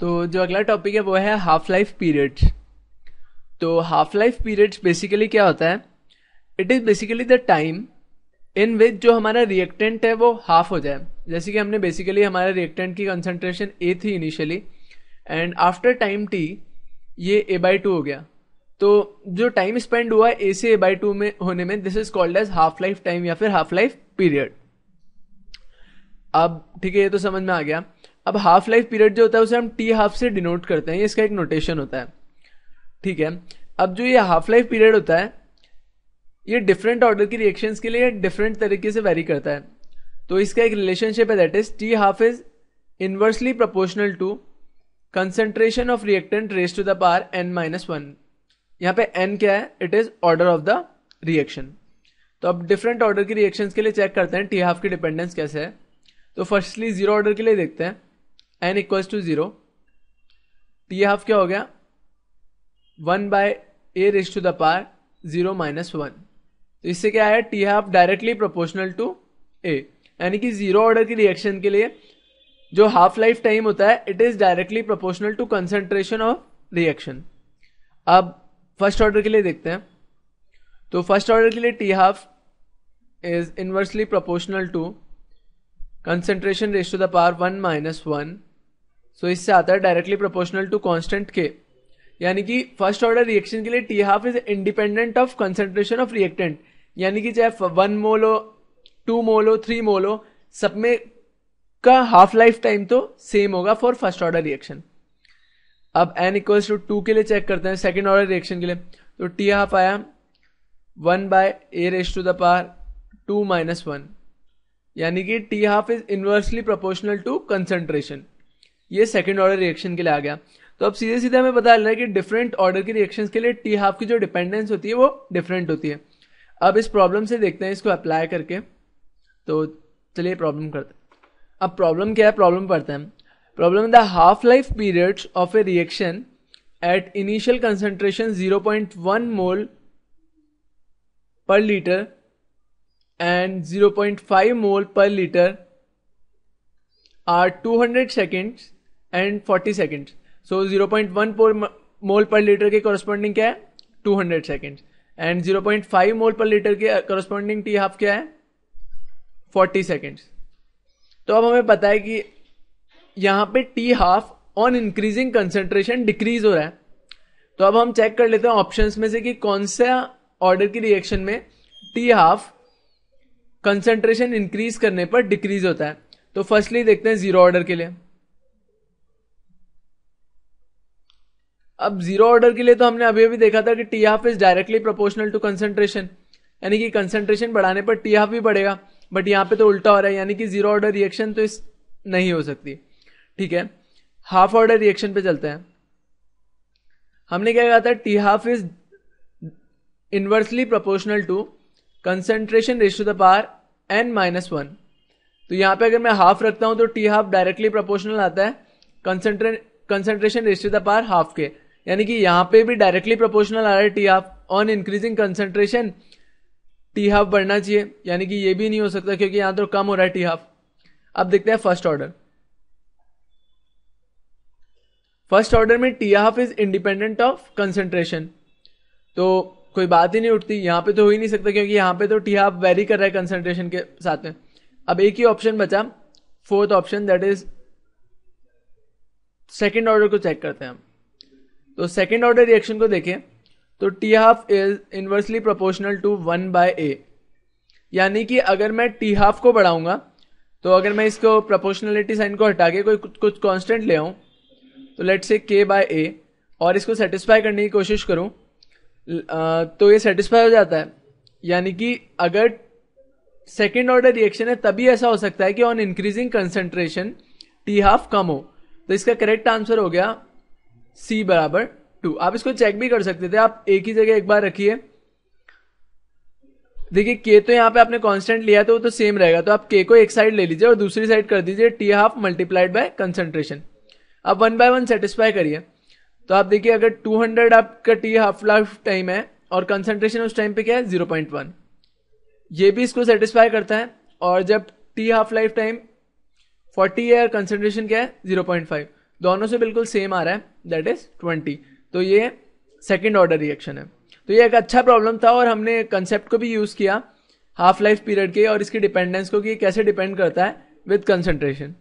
तो जो अगला टॉपिक है वो है हाफ लाइफ पीरियड्स। तो हाफ लाइफ पीरियड्स बेसिकली क्या होता है? It is basically the time in which जो हमारा रिएक्टेंट है वो हाफ हो जाए। जैसे कि हमने बेसिकली हमारे रिएक्टेंट की कंसंट्रेशन ए थी initially, and after time T ये A/2 हो गया। तो जो टाइम स्पेंड हुआ ए से A/2 में होने में, this is called as half life time या फिर हाफ लाइफ पीरियड। अब ठीक है, ये तो समझ में आ गया। अब हाफ लाइफ पीरियड जो होता है उसे हम टी हाफ से डिनोट करते हैं, ये इसका एक नोटेशन होता है। ठीक है, अब जो ये हाफ लाइफ पीरियड होता है ये डिफरेंट ऑर्डर की रिएक्शंस के लिए डिफरेंट तरीके से वेरी करता है। तो इसका एक रिलेशनशिप है, that is T half is inversely proportional to concentration of reactant raise to the power n-1। यहाँ पे n क्या है? It is order of the reaction. तो अब डिफरेंट ऑर्डर की रिएक्शंस के लिए चेक करते हैं टी हाफ की डिपेंडेंस कैसे है। तो फर्स्टली जीरो ऑर्डर के लिए देखते हैं, n equals to 0, T half क्या हो गया? 1/a raise to the power 0-1। तो इससे क्या है? T half directly proportional to a, यानी कि जीरो ऑर्डर की रिएक्शन के लिए जो हाफ लाइफ टाइम होता है it is directly proportional to concentration of reaction. अब फर्स्ट ऑर्डर के लिए देखते हैं। तो फर्स्ट ऑर्डर के लिए T half is inversely proportional to concentration raise to the power 1-1। So इससे आता है डायरेक्टली प्रोपोर्शनल टू कांस्टेंट के, यानी कि फर्स्ट ऑर्डर रिएक्शन के लिए T half is independent of concentration of reactant, यानी कि चाहे 1 मोल हो, 2 मोल हो, 3 मोल हो, सब में का हाफ लाइफ टाइम तो सेम होगा फॉर फर्स्ट ऑर्डर रिएक्शन। अब n इक्वल्स टू 2 के लिए चेक करते हैं सेकेंड ऑर्डर रिएक्शन के लिए। तो टी हाफ आया 1/a raise to the power 2-1, यानी कि T half is inversely proportional to concentration. ये सेकेंड ऑर्डर रिएक्शन के लिए आ गया। तो अब सीधे सीधे हमें पता चल रहा है कि डिफरेंट ऑर्डर की रिएक्शंस के लिए टी हाफ की जो डिपेंडेंस होती है वो डिफरेंट होती है। अब इस प्रॉब्लम से देखते हैं इसको अप्लाई करके। तो चलिए प्रॉब्लम करते हैं। अब प्रॉब्लम क्या है, प्रॉब्लम पढ़ते हैं। Problem the half life periods of a reaction at initial concentration 0.1 mole per litre and 0.5 mole per litre are 200 seconds and 40 seconds. So 0.1 mole per litre के कॉरस्पॉन्डिंग क्या है? 200 seconds, and 0.5 mole per litre के corresponding T half क्या है? 40 seconds. तो अब हमें पता है कि यहां पे T half on increasing concentration decrease हो रहा है। तो अब हम चेक कर लेते हैं ऑप्शंस में से कि कौन सा ऑर्डर की रिएक्शन में टी हाफ कंसेंट्रेशन इंक्रीज करने पर डिक्रीज होता है। तो फर्स्टली देखते हैं जीरो ऑर्डर के लिए। अब जीरो ऑर्डर के लिए तो हमने अभी अभी देखा था कि T half is directly proportional to concentration, यानी कि कंसेंट्रेशन बढ़ाने पर टी हाफ भी बढ़ेगा। बट यहां पे तो उल्टा हो रहा है, यानी कि जीरो ऑर्डर रिएक्शन तो इस नहीं हो सकती। ठीक है, हाफ ऑर्डर रिएक्शन पे चलते हैं। हमने क्या कहा था? T half is inversely proportional to concentration raise to the power n-1। तो यहां पे अगर मैं हाफ रखता हूं तो टी हाफ डायरेक्टली प्रोपोर्शनल आता है concentration raise to the power half के, यानी कि यहां पे भी डायरेक्टली प्रोपोर्शनल आ रहा है T half. On increasing concentration T half बढ़ना चाहिए, यानी कि ये भी नहीं हो सकता क्योंकि यहां तो कम हो रहा है टी हाफ। अब देखते हैं फर्स्ट ऑर्डर। फर्स्ट ऑर्डर में T half is independent of concentration, तो कोई बात ही नहीं उठती, यहां पे तो हो ही नहीं सकता क्योंकि यहां पे तो टी हाफ वेरी कर रहा है कंसेंट्रेशन के साथ में। अब एक ही ऑप्शन बचा, fourth option, that is second order को चेक करते हैं हम। तो सेकेंड ऑर्डर रिएक्शन को देखें तो T half is inversely proportional to 1/a, यानी कि अगर मैं टी हाफ को बढ़ाऊंगा तो अगर मैं इसको प्रोपोर्शनलिटी साइन को हटा के कोई कुछ कांस्टेंट ले आऊं, तो लेट से k/a, और इसको सेटिस्फाई करने की कोशिश करूं तो ये सेटिस्फाई हो जाता है। यानी कि अगर सेकेंड ऑर्डर रिएक्शन है तभी ऐसा हो सकता है कि on increasing concentration T half कम हो। तो इसका करेक्ट आंसर हो गया C = 2। आप इसको चेक भी कर सकते थे, आप एक ही जगह एक बार रखिए। देखिए k तो यहाँ पे आपने कांस्टेंट लिया तो वो तो सेम रहेगा, तो आप k को एक साइड ले लीजिए और दूसरी साइड कर दीजिए T half multiplied by concentration. अब 1/1 सेटिस्फाई करिए तो आप देखिए अगर 200 आपका टी हाफ लाइफ टाइम है और कंसेंट्रेशन उस टाइम पे क्या है? 0.1, ये भी इसको सेटिस्फाई करता है। और जब टी हाफ लाइफ टाइम 40 है, कंसेंट्रेशन क्या है? 0.5, दोनों से बिल्कुल सेम आ रहा है, दैट इज 20। तो ये सेकेंड ऑर्डर रिएक्शन है। तो ये एक अच्छा प्रॉब्लम था और हमने कंसेप्ट को भी यूज किया हाफ लाइफ पीरियड के और इसकी डिपेंडेंस को कि कैसे डिपेंड करता है विद कंसंट्रेशन।